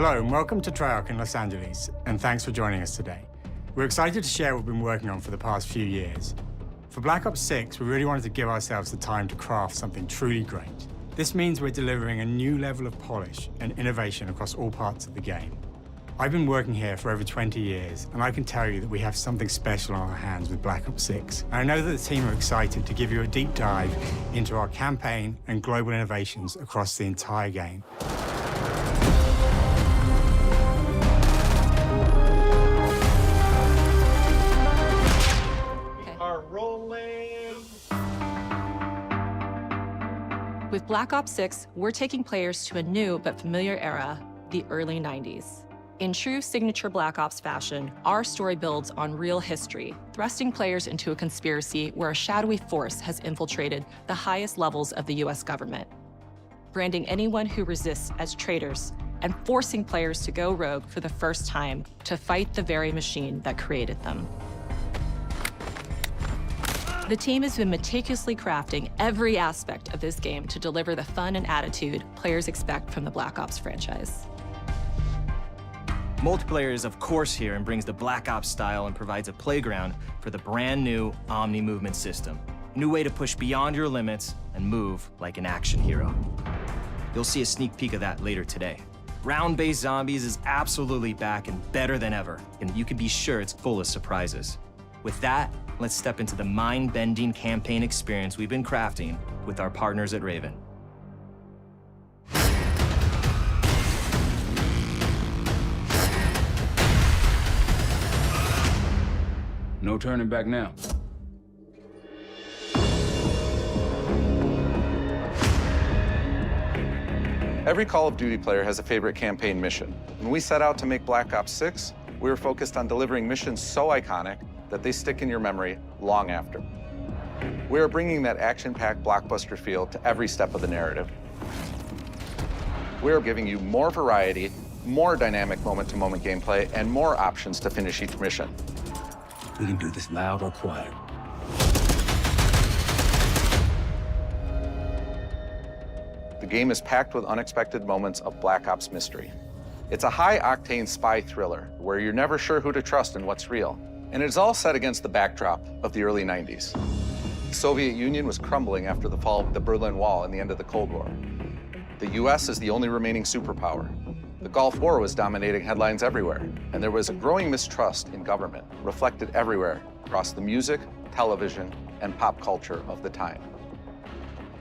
Hello and welcome to Treyarch in Los Angeles, and thanks for joining us today. We're excited to share what we've been working on for the past few years. For Black Ops 6, we really wanted to give ourselves the time to craft something truly great. This means we're delivering a new level of polish and innovation across all parts of the game. I've been working here for over 20 years, and I can tell you that we have something special on our hands with Black Ops 6. And I know that the team are excited to give you a deep dive into our campaign and global innovations across the entire game. With Black Ops 6, we're taking players to a new but familiar era, the early 90s. In true signature Black Ops fashion, our story builds on real history, thrusting players into a conspiracy where a shadowy force has infiltrated the highest levels of the US government, branding anyone who resists as traitors and forcing players to go rogue for the first time to fight the very machine that created them. The team has been meticulously crafting every aspect of this game to deliver the fun and attitude players expect from the Black Ops franchise. Multiplayer is of course here and brings the Black Ops style and provides a playground for the brand new Omni movement system. A new way to push beyond your limits and move like an action hero. You'll see a sneak peek of that later today. Round-based zombies is absolutely back and better than ever, and you can be sure it's full of surprises. With that, let's step into the mind-bending campaign experience we've been crafting with our partners at Raven. No turning back now. Every Call of Duty player has a favorite campaign mission. When we set out to make Black Ops 6, we were focused on delivering missions so iconic that they stick in your memory long after. We are bringing that action-packed blockbuster feel to every step of the narrative. We are giving you more variety, more dynamic moment-to-moment gameplay, and more options to finish each mission. We can do this loud or quiet. The game is packed with unexpected moments of Black Ops mystery. It's a high-octane spy thriller where you're never sure who to trust and what's real. And it's all set against the backdrop of the early 90s. The Soviet Union was crumbling after the fall of the Berlin Wall and the end of the Cold War. The US is the only remaining superpower. The Gulf War was dominating headlines everywhere, and there was a growing mistrust in government, reflected everywhere across the music, television, and pop culture of the time.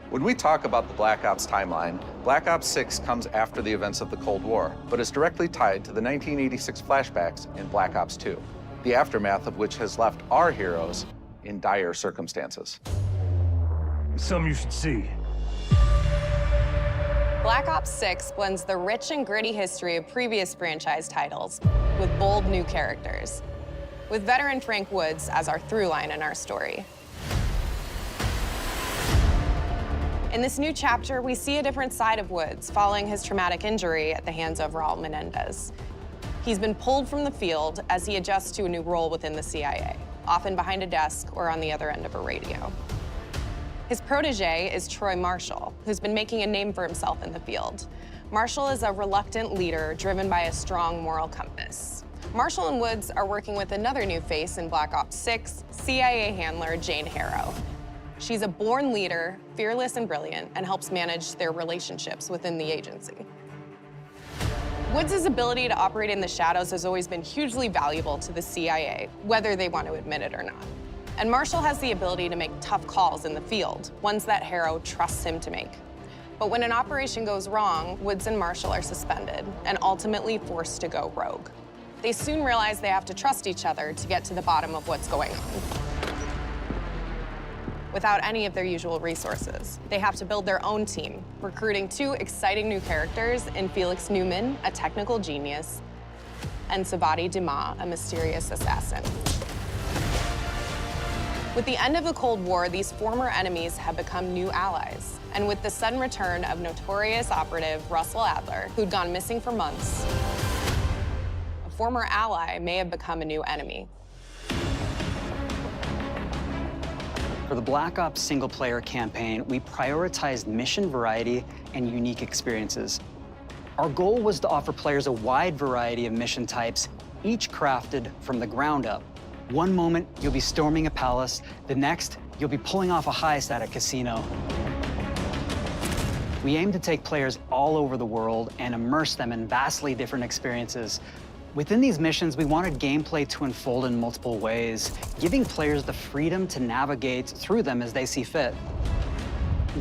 When we talk about the Black Ops timeline, Black Ops 6 comes after the events of the Cold War, but is directly tied to the 1986 flashbacks in Black Ops 2. The aftermath of which has left our heroes in dire circumstances. Something you should see. Black Ops 6 blends the rich and gritty history of previous franchise titles with bold new characters, with veteran Frank Woods as our through line in our story. In this new chapter, we see a different side of Woods following his traumatic injury at the hands of Raul Menendez. He's been pulled from the field as he adjusts to a new role within the CIA, often behind a desk or on the other end of a radio. His protege is Troy Marshall, who's been making a name for himself in the field. Marshall is a reluctant leader driven by a strong moral compass. Marshall and Woods are working with another new face in Black Ops 6, CIA handler Jane Harrow. She's a born leader, fearless and brilliant, and helps manage their relationships within the agency. Woods' ability to operate in the shadows has always been hugely valuable to the CIA, whether they want to admit it or not. And Marshall has the ability to make tough calls in the field, ones that Harrow trusts him to make. But when an operation goes wrong, Woods and Marshall are suspended and ultimately forced to go rogue. They soon realize they have to trust each other to get to the bottom of what's going on. Without any of their usual resources, they have to build their own team, recruiting two exciting new characters in Felix Newman, a technical genius, and Savati Dumas, a mysterious assassin. With the end of the Cold War, these former enemies have become new allies. And with the sudden return of notorious operative Russell Adler, who'd gone missing for months, a former ally may have become a new enemy. For the Black Ops single-player campaign, we prioritized mission variety and unique experiences. Our goal was to offer players a wide variety of mission types, each crafted from the ground up. One moment, you'll be storming a palace. The next, you'll be pulling off a heist at a casino. We aim to take players all over the world and immerse them in vastly different experiences. Within these missions, we wanted gameplay to unfold in multiple ways, giving players the freedom to navigate through them as they see fit.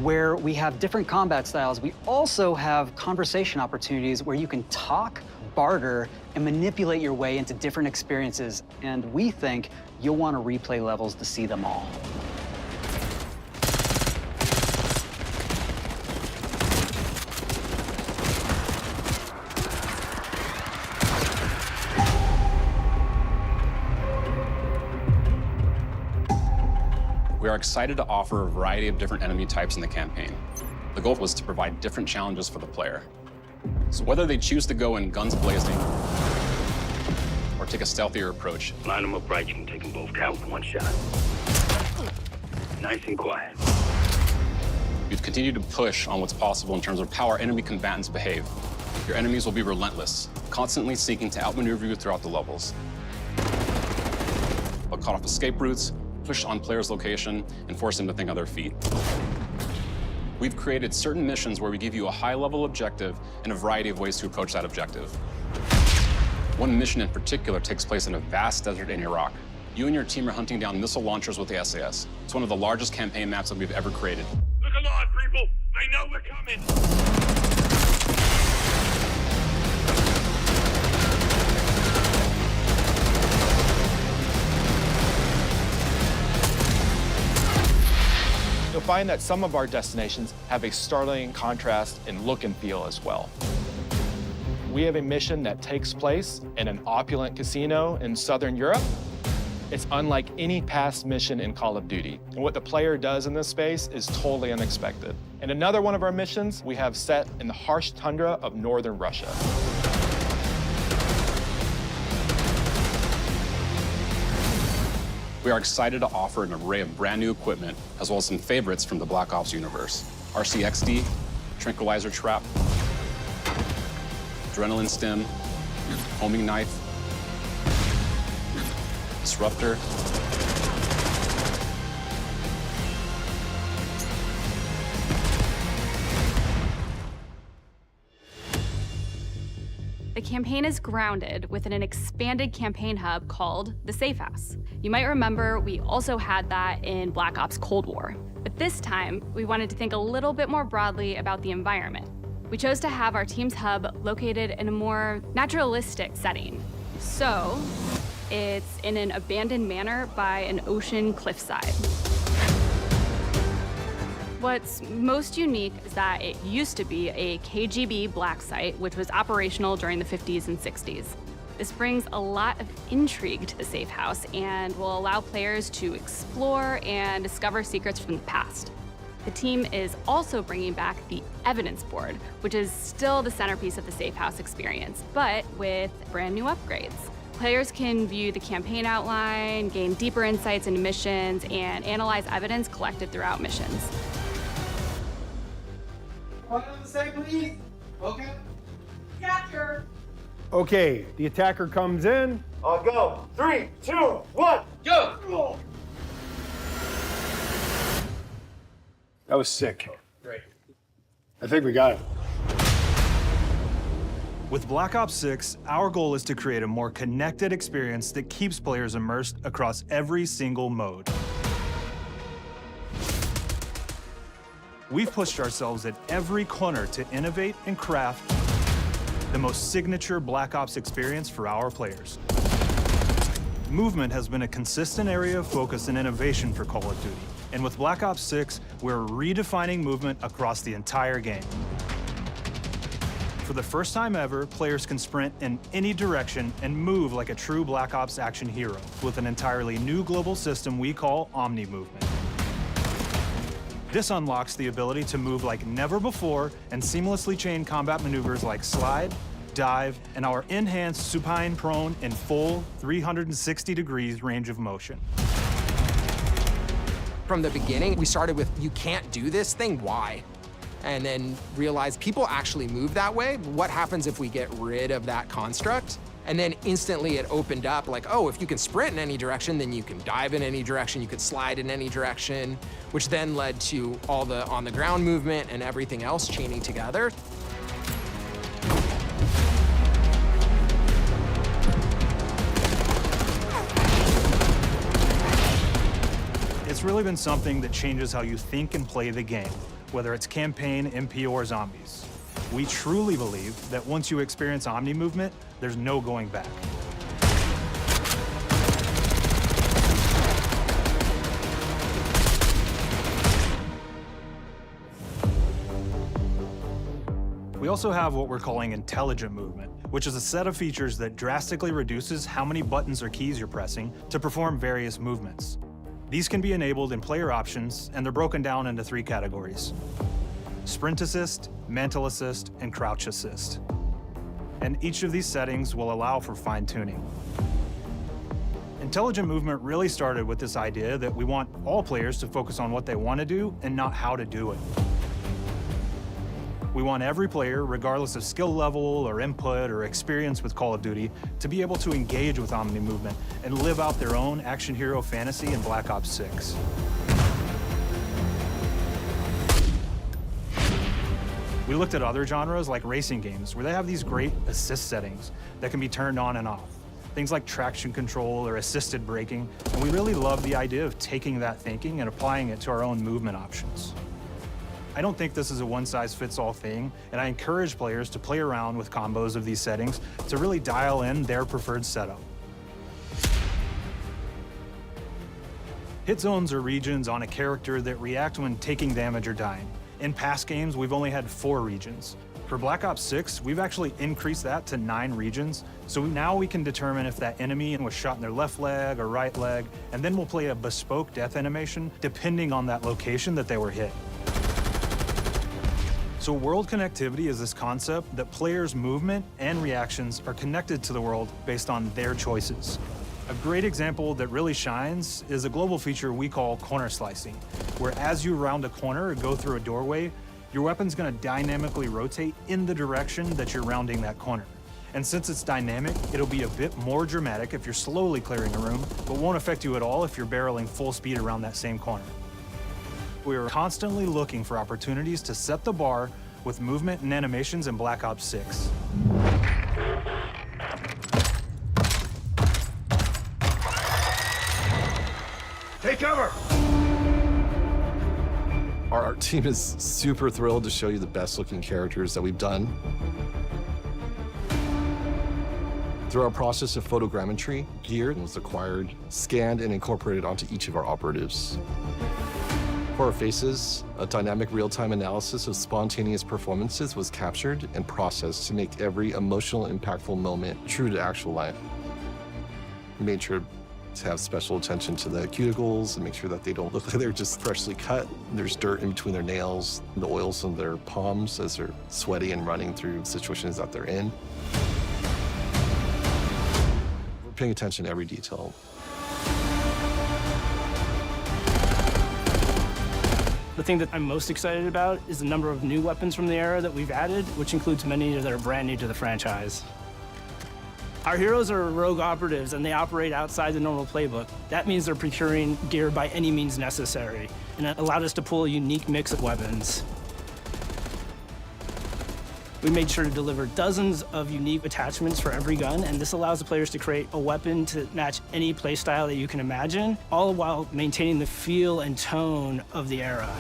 Where we have different combat styles, we also have conversation opportunities where you can talk, barter, and manipulate your way into different experiences. And we think you'll want to replay levels to see them all. We are excited to offer a variety of different enemy types in the campaign. The goal was to provide different challenges for the player. So whether they choose to go in guns blazing or take a stealthier approach. Line them up right, you can take them both down with one shot. Nice and quiet. We've continued to push on what's possible in terms of how our enemy combatants behave. Your enemies will be relentless, constantly seeking to outmaneuver you throughout the levels. They'll cut off escape routes, push on players' location, and force them to think on their feet. We've created certain missions where we give you a high-level objective and a variety of ways to approach that objective. One mission in particular takes place in a vast desert in Iraq. You and your team are hunting down missile launchers with the SAS. It's one of the largest campaign maps that we've ever created. Look alive, people! They know we're coming! You'll find that some of our destinations have a startling contrast in look and feel as well. We have a mission that takes place in an opulent casino in Southern Europe. It's unlike any past mission in Call of Duty. And what the player does in this space is totally unexpected. And another one of our missions we have set in the harsh tundra of northern Russia. We are excited to offer an array of brand new equipment, as well as some favorites from the Black Ops universe. RCXD, Tranquilizer Trap, Adrenaline Stim, Homing Knife, Disruptor, The campaign is grounded within an expanded campaign hub called the Safe House. You might remember we also had that in Black Ops Cold War. But this time, we wanted to think a little bit more broadly about the environment. We chose to have our team's hub located in a more naturalistic setting. So, it's in an abandoned manor by an ocean cliffside. What's most unique is that it used to be a KGB black site, which was operational during the 50s and 60s. This brings a lot of intrigue to the Safe House and will allow players to explore and discover secrets from the past. The team is also bringing back the evidence board, which is still the centerpiece of the Safe House experience, but with brand new upgrades. Players can view the campaign outline, gain deeper insights into missions, and analyze evidence collected throughout missions. What on the say, please? Okay. Capture. Okay, the attacker comes in. I'll go. 3, 2, 1, go! That was sick. Great. I think we got it. With Black Ops 6, our goal is to create a more connected experience that keeps players immersed across every single mode. We've pushed ourselves at every corner to innovate and craft the most signature Black Ops experience for our players. Movement has been a consistent area of focus and innovation for Call of Duty. And with Black Ops 6, we're redefining movement across the entire game. For the first time ever, players can sprint in any direction and move like a true Black Ops action hero with an entirely new global system we call Omni Movement. This unlocks the ability to move like never before and seamlessly chain combat maneuvers like slide, dive, and our enhanced supine prone in full 360 degrees range of motion. From the beginning, we started with, you can't do this thing, why? and then realized people actually move that way. What happens if we get rid of that construct? And then instantly it opened up like, oh, if you can sprint in any direction, then you can dive in any direction, you could slide in any direction, which then led to all the on-the-ground movement and everything else chaining together. It's really been something that changes how you think and play the game, whether it's campaign, MP, or zombies. We truly believe that once you experience Omni movement, there's no going back. We also have what we're calling intelligent movement, which is a set of features that drastically reduces how many buttons or keys you're pressing to perform various movements. These can be enabled in player options, and they're broken down into 3 categories: sprint assist, mantle assist, and crouch assist. And each of these settings will allow for fine-tuning. Intelligent movement really started with this idea that we want all players to focus on what they want to do and not how to do it. We want every player, regardless of skill level or input or experience with Call of Duty, to be able to engage with Omni movement and live out their own action hero fantasy in Black Ops 6. We looked at other genres like racing games, where they have these great assist settings that can be turned on and off. Things like traction control or assisted braking, and we really love the idea of taking that thinking and applying it to our own movement options. I don't think this is a one-size-fits-all thing, and I encourage players to play around with combos of these settings to really dial in their preferred setup. Hit zones are regions on a character that react when taking damage or dying. In past games, we've only had 4 regions. For Black Ops 6, we've actually increased that to 9 regions, so now we can determine if that enemy was shot in their left leg or right leg, and then we'll play a bespoke death animation depending on that location that they were hit. So world connectivity is this concept that players' movement and reactions are connected to the world based on their choices. A great example that really shines is a global feature we call corner slicing, where as you round a corner or go through a doorway, your weapon's gonna dynamically rotate in the direction that you're rounding that corner. And since it's dynamic, it'll be a bit more dramatic if you're slowly clearing a room, but won't affect you at all if you're barreling full speed around that same corner. We are constantly looking for opportunities to set the bar with movement and animations in Black Ops 6. Take cover! Our team is super thrilled to show you the best looking characters that we've done. Through our process of photogrammetry, gear was acquired, scanned, and incorporated onto each of our operatives. For our faces, a dynamic real-time analysis of spontaneous performances was captured and processed to make every emotional, impactful moment true to actual life. We made sure to have special attention to the cuticles and make sure that they don't look like they're just freshly cut. There's dirt in between their nails, the oils on their palms as they're sweaty and running through situations that they're in. We're paying attention to every detail. The thing that I'm most excited about is the number of new weapons from the era that we've added, which includes many that are brand new to the franchise. Our heroes are rogue operatives, and they operate outside the normal playbook. That means they're procuring gear by any means necessary, and it allowed us to pull a unique mix of weapons. We made sure to deliver dozens of unique attachments for every gun, and this allows the players to create a weapon to match any playstyle that you can imagine, all while maintaining the feel and tone of the era.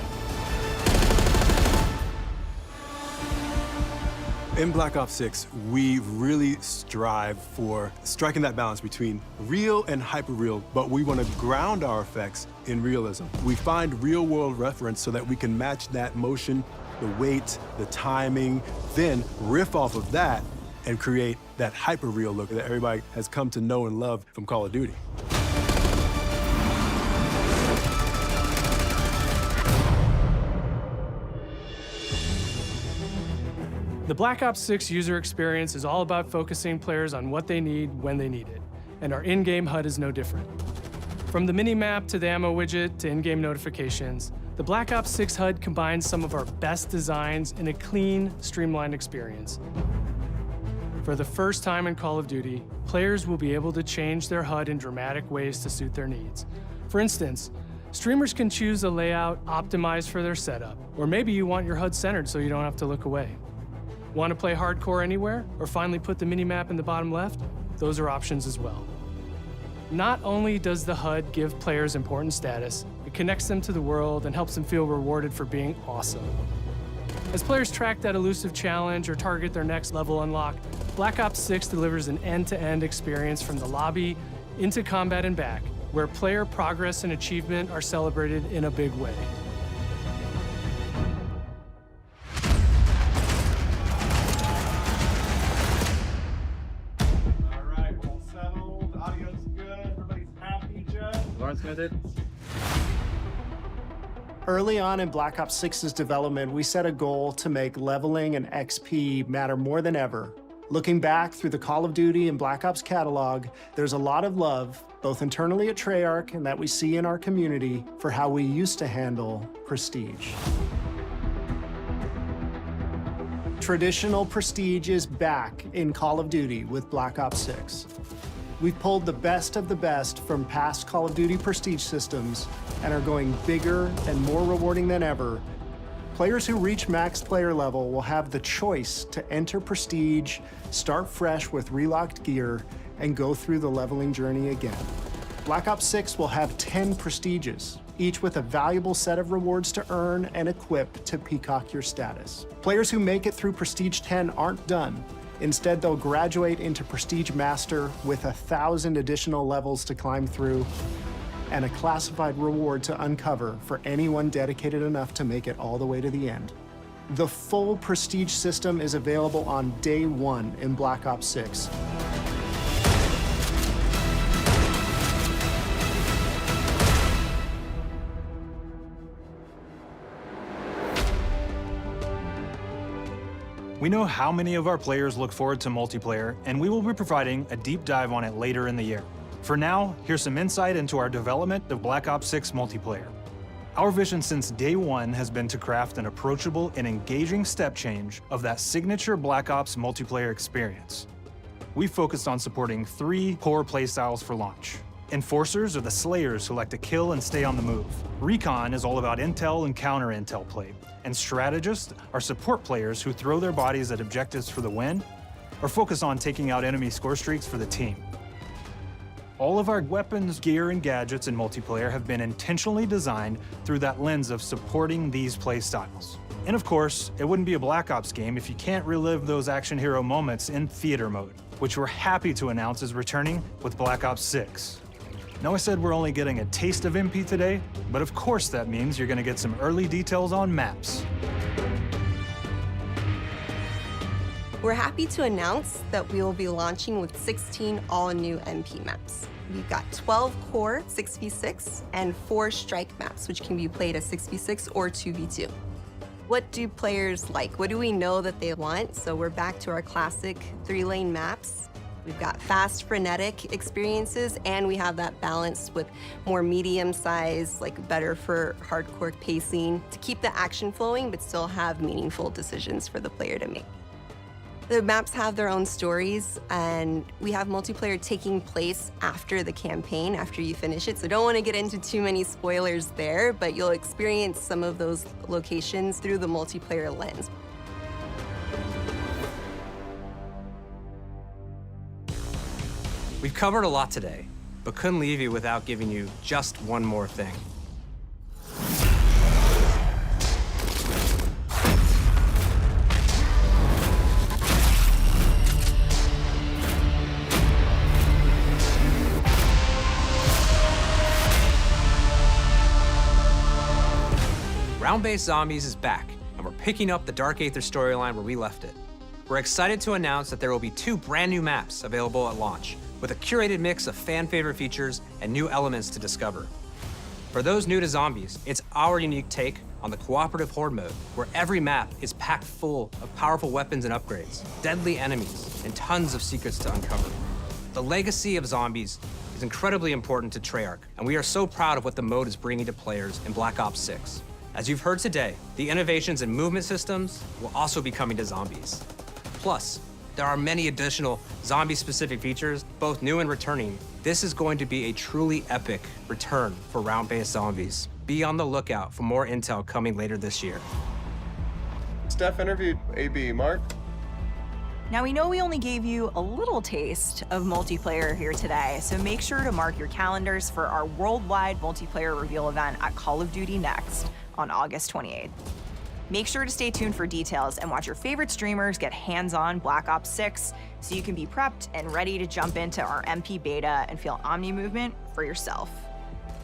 In Black Ops 6, we really strive for striking that balance between real and hyper-real, but we want to ground our effects in realism. We find real-world reference so that we can match that motion, the weight, the timing, then riff off of that and create that hyper-real look that everybody has come to know and love from Call of Duty. The Black Ops 6 user experience is all about focusing players on what they need when they need it, and our in-game HUD is no different. From the mini-map to the ammo widget to in-game notifications, The Black Ops 6 HUD combines some of our best designs in a clean, streamlined experience. For the first time in Call of Duty, players will be able to change their HUD in dramatic ways to suit their needs. For instance, streamers can choose a layout optimized for their setup, or maybe you want your HUD centered so you don't have to look away. Want to play hardcore anywhere, or finally put the minimap in the bottom left? Those are options as well. Not only does the HUD give players important status, it connects them to the world and helps them feel rewarded for being awesome. As players track that elusive challenge or target their next level unlock, Black Ops 6 delivers an end-to-end experience from the lobby into combat and back, where player progress and achievement are celebrated in a big way. Early on in Black Ops 6's development, we set a goal to make leveling and XP matter more than ever. Looking back through the Call of Duty and Black Ops catalog, there's a lot of love, both internally at Treyarch and that we see in our community, for how we used to handle prestige. Traditional prestige is back in Call of Duty with Black Ops 6. We've pulled the best of the best from past Call of Duty prestige systems and are going bigger and more rewarding than ever. Players who reach max player level will have the choice to enter prestige, start fresh with relocked gear, and go through the leveling journey again. Black Ops 6 will have 10 prestiges, each with a valuable set of rewards to earn and equip to peacock your status. Players who make it through Prestige 10 aren't done. Instead, they'll graduate into Prestige Master with 1,000 additional levels to climb through and a classified reward to uncover for anyone dedicated enough to make it all the way to the end. The full Prestige system is available on day one in Black Ops 6. We know how many of our players look forward to multiplayer, and we will be providing a deep dive on it later in the year. For now, here's some insight into our development of Black Ops 6 multiplayer. Our vision since day one has been to craft an approachable and engaging step change of that signature Black Ops multiplayer experience. We focused on supporting 3 core playstyles for launch. Enforcers are the slayers who like to kill and stay on the move. Recon is all about intel and counter-intel play. And strategists are support players who throw their bodies at objectives for the win or focus on taking out enemy score streaks for the team. All of our weapons, gear, and gadgets in multiplayer have been intentionally designed through that lens of supporting these play styles. And of course, it wouldn't be a Black Ops game if you can't relive those action hero moments in theater mode, which we're happy to announce is returning with Black Ops 6. Now, I said we're only getting a taste of MP today, but of course that means you're gonna get some early details on maps. We're happy to announce that we will be launching with 16 all-new MP maps. We've got 12 core 6v6 and 4 strike maps, which can be played as 6v6 or 2v2. What do players like? What do we know that they want? So we're back to our classic 3-lane maps. We've got fast, frenetic experiences, and we have that balance with more medium-sized, like better for hardcore pacing to keep the action flowing, but still have meaningful decisions for the player to make. The maps have their own stories, and we have multiplayer taking place after the campaign, after you finish it. So don't want to get into too many spoilers there, but you'll experience some of those locations through the multiplayer lens. We've covered a lot today, but couldn't leave you without giving you just one more thing. Round-based Zombies is back, and we're picking up the Dark Aether storyline where we left it. We're excited to announce that there will be 2 brand new maps available at launch, with a curated mix of fan-favorite features and new elements to discover. For those new to Zombies, it's our unique take on the cooperative horde mode, where every map is packed full of powerful weapons and upgrades, deadly enemies, and tons of secrets to uncover. The legacy of Zombies is incredibly important to Treyarch, and we are so proud of what the mode is bringing to players in Black Ops 6. As you've heard today, the innovations in movement systems will also be coming to zombies. Plus, there are many additional zombie-specific features, both new and returning. This is going to be a truly epic return for round-based zombies. Be on the lookout for more intel coming later this year. Steph interviewed AB. Mark? Now, we know we only gave you a little taste of multiplayer here today, so make sure to mark your calendars for our worldwide multiplayer reveal event at Call of Duty Next on August 28th. Make sure to stay tuned for details and watch your favorite streamers get hands-on Black Ops 6 so you can be prepped and ready to jump into our MP beta and feel Omni movement for yourself.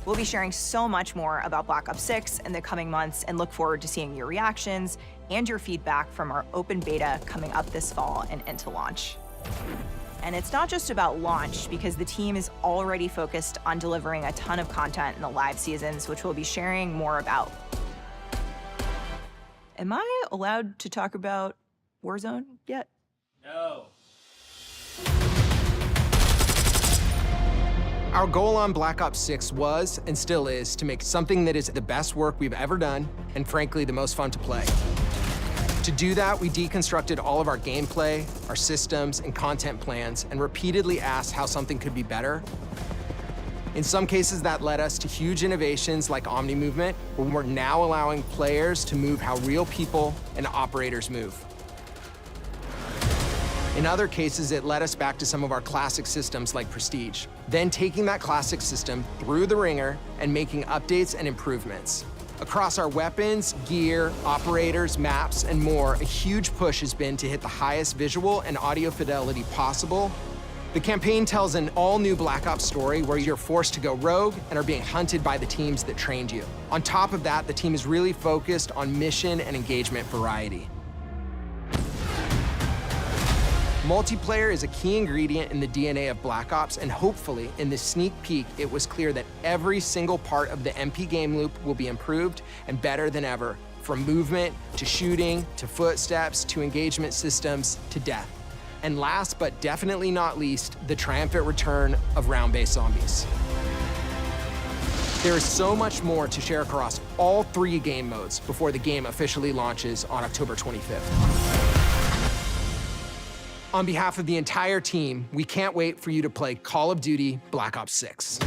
We'll be sharing so much more about Black Ops 6 in the coming months and look forward to seeing your reactions and your feedback from our open beta coming up this fall and into launch. And it's not just about launch, because the team is already focused on delivering a ton of content in the live seasons, which we'll be sharing more about. Am I allowed to talk about Warzone yet? No. Our goal on Black Ops 6 was, and still is, to make something that is the best work we've ever done, and frankly, the most fun to play. To do that, we deconstructed all of our gameplay, our systems, and content plans, and repeatedly asked how something could be better. In some cases, that led us to huge innovations like Omni movement, where we're now allowing players to move how real people and operators move. In other cases, it led us back to some of our classic systems like Prestige, then taking that classic system through the ringer and making updates and improvements. Across our weapons, gear, operators, maps, and more, a huge push has been to hit the highest visual and audio fidelity possible. The campaign tells an all-new Black Ops story where you're forced to go rogue and are being hunted by the teams that trained you. On top of that, the team is really focused on mission and engagement variety. Multiplayer is a key ingredient in the DNA of Black Ops, and hopefully, in this sneak peek, it was clear that every single part of the MP game loop will be improved and better than ever, from movement, to shooting, to footsteps, to engagement systems, to death. And last but definitely not least, the triumphant return of round-based zombies. There is so much more to share across all 3 game modes before the game officially launches on October 25th. On behalf of the entire team, we can't wait for you to play Call of Duty Black Ops 6.